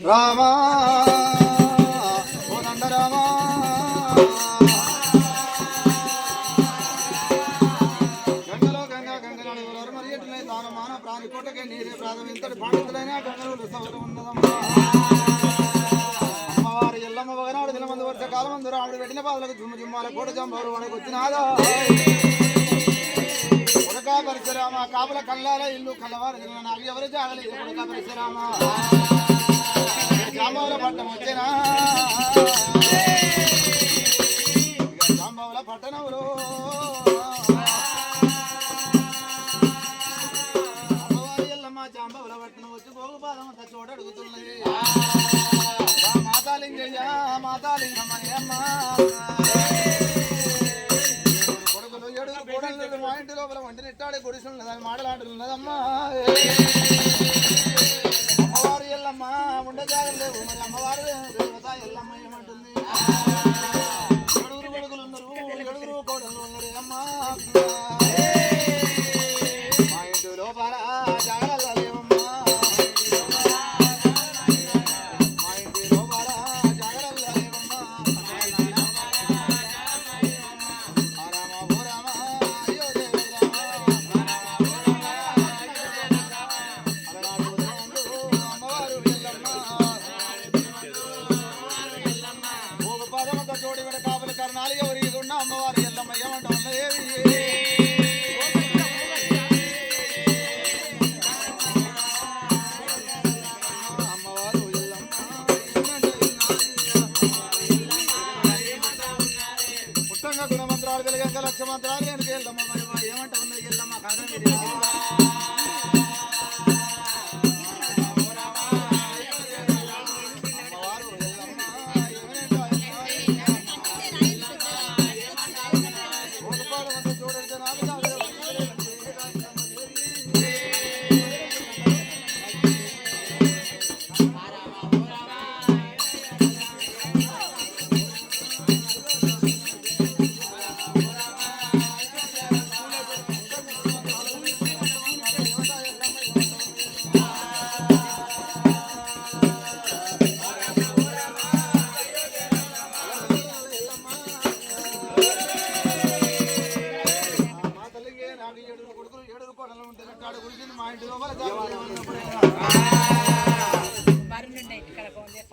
రామా ఓనంద రామా గంగలో గంగా గంగనాడు మరి ఎట్లనే దానమాన ప్రాణి కోటకే నీరే ప్రాధం ఇంతటి పాండితులైనా గంగలు సౌరం ఉన్నదమ్మా అమ్మవారి ఎల్లమ్మ ఒకనాడు దినమందు వర్ష కాలం అందరూ ఆవిడ పెట్టిన పాదలకు జుమ్మ జుమ్మాల కోట జంబారు వాడికి వచ్చినాదా ఉడకా పరిశరామ కాపుల కల్లాల ఇల్లు కల్లవారు నాకు ఎవరు జాగలేదు ఉడకా పరిశరామ జాంబవుల పట్టణం వచ్చేనా జాంబవుల పట్టణంలో అమ్మవారి ఎల్లమ్మ జాంబవుల పట్టణం వచ్చి భోగు పాదం అంతా చోట అడుగుతున్నది మాతాలింగయ్య మాతాలింగమ్మ కొడుకులు ఏడుగురు కోడలు మా ఇంటి లోపల వంటి నెట్టాడే గుడిసున్నదని మాటలాడుతున్నదమ్మా అమ్మవారు ఎల్లమ్మ ఉండ జాగలేవు మరి అమ్మవారు దేవత ఎల్లమ్మ ఏమంటుంది ఏడుగురు కొడుకులు ఉన్నారు ఏడుగురు కోడలు ఉన్నారు అమ్మ మా ఇంటి లోపల జాగల లేవమ్మా మా ఇంటి లోపల జాగల లేవమ్మా జోడి కాపుల కర్ణాలు ఎవరి ఉన్న అమ్మవారి ఎల్లమ్మ ఏమంటాం అమ్మవారు పుట్టంగా గుణమంత్రాలు వెలుగంగా లక్ష మంత్రాలు వెనుక ఎల్లమ్మ ఏమంటా ఉన్నది ఎల్లమ్మ కథ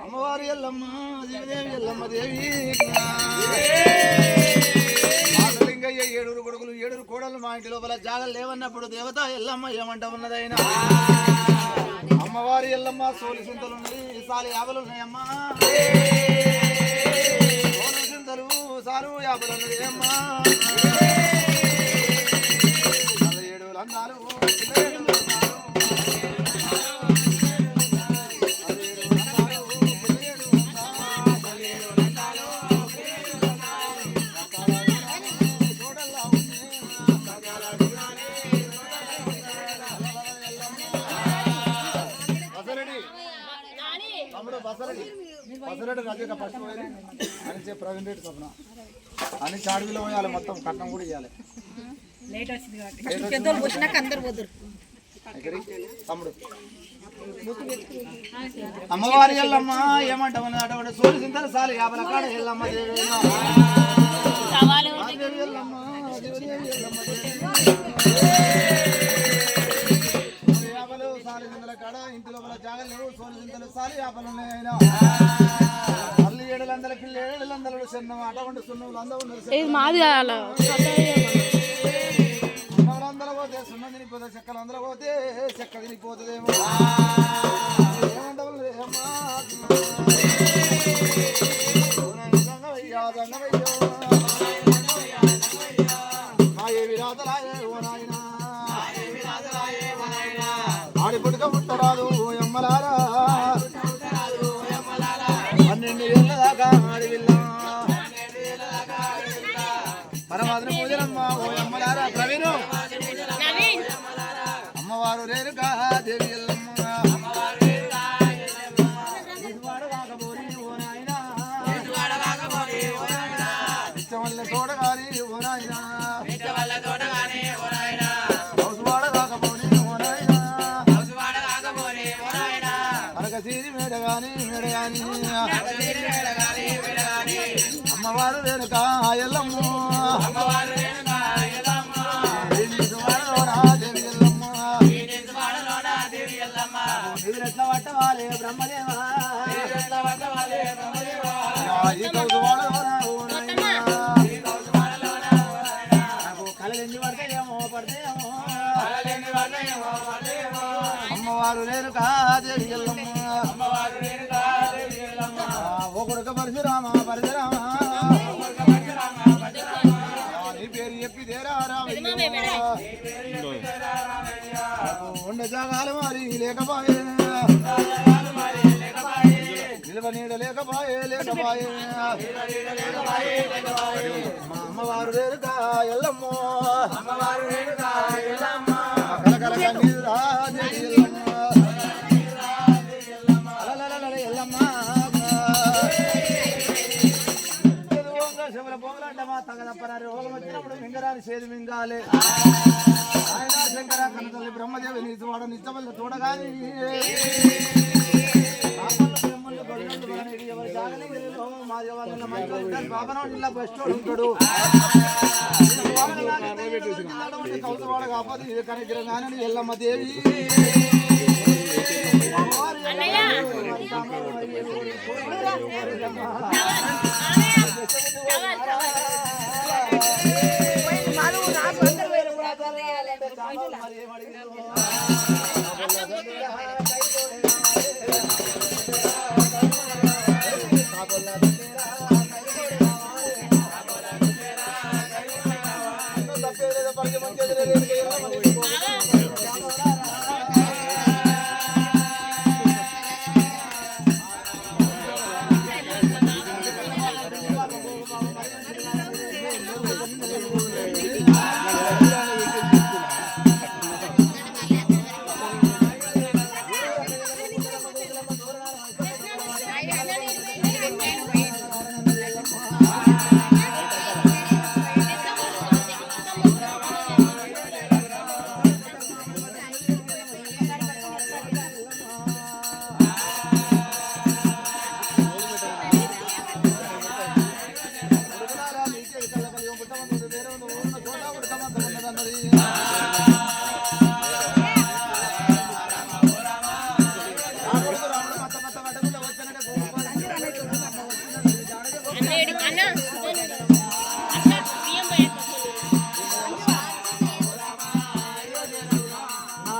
అమ్మవారి ఎల్లమ్మ దేవి ఎల్లమ్మ దేవి మాతలింగయ్య ఏడుగురు కొడుకులు ఏడుగురు కోడలు మా ఇంటి లోపల జాగలు లేవన్నప్పుడు దేవత ఎల్లమ్మ ఏమంట ఉన్నదైనా అమ్మవారి ఎల్లమ్మ సోలి సింతలు ఉన్నాయి సాలి యాభలు ఉన్నాయమ్మా సోలి సింతలు సారు యాభలు ఉన్నాయి అమ్మా 47 అందాలు బసరెడ్డి రాజు ఫస్ట్ పోయి అని ప్రవీణ్ రెడ్డి స్వప్న అని చాడువిలో పోయాలి మొత్తం కట్నం కూడా ఇవ్వాలి తమ్ముడు అమ్మవారి ఎల్లమ్మ ఏమంటామని అటువంటి సూర్య సింతలు సాలి 50 కాడ ఎల్లమ్మ కాడ ఇంటి లోపల జాగలు లేవు సోని సింతలు సాలి 50 ఉన్నాయైనా మళ్ళీ 700 పిల్లి 700 చిన్న అటువంటి సున్నులు అందరూ అందరూ పోతే సున్న తినిపోతే చెక్కలు అందరూ పోతే చెక్క తినిపోతుందేమో ఆడి పుట్టుక పుట్టరాదు ఎమ్మలారా 12 ఏళ్ళ దాకా ఆడివిల్లా పరమాత్మ పూజలమ్మ ఓ ఎమ్మలారా ప్రవీణు అమ్మవారు రేరుగా దేవి ఎల్లమ్మ ఇష్టవల్ల తోడగారి ఓ నాయనా హౌస్ వాడ కాకపోని ఓ నాయనా నగసీరి మేడగాని అమ్మవారు రేణుక ఎల్లమ్మ ఎట్లా పట్టవాలి బ్రహ్మదేవా కళలెన్ని పడతాయేమో అమ్మవారు రేణుకా దేవి ఎల్లమ్మ ఓ కొడుక పరశురామ నీ పేరు చెప్పిదేరా ఉండ జాగాలు మరి లేకపాయే నిలవ నీడ లేకపాయే మా అమ్మవారు రేణుకా ఎల్లమ్మ కలకల కన్నీరురా దేవి ఎల్లమ్మ శివుల పొగలంట మా తగదప్పరారి రోగం వచ్చినప్పుడు మింగరాని సేదు మింగాలే ఆయన శంకర కనతల్లి బ్రహ్మదేవి నీతి వాడ నిత్యవల్ల చూడగాని ఎవరి జాగలిలో మా దేవాలయంలో మంచి బాబనా ఇలా బెస్ట్ ఉంటాడు కౌతవాడ కాకపోతే ఇది కనకిరగానని ఎల్లమ్మ దేవి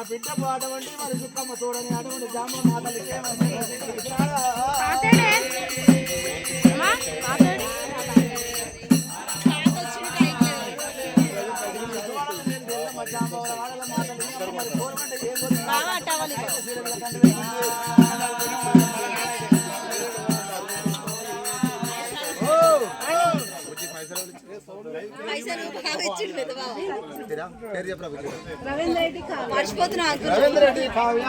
బిడ్డ అటువంటి మరి సుక్కమ్మ చూడని అటువంటి జామ మాటలకే రవీంద్ర రెడ్డి కావ్య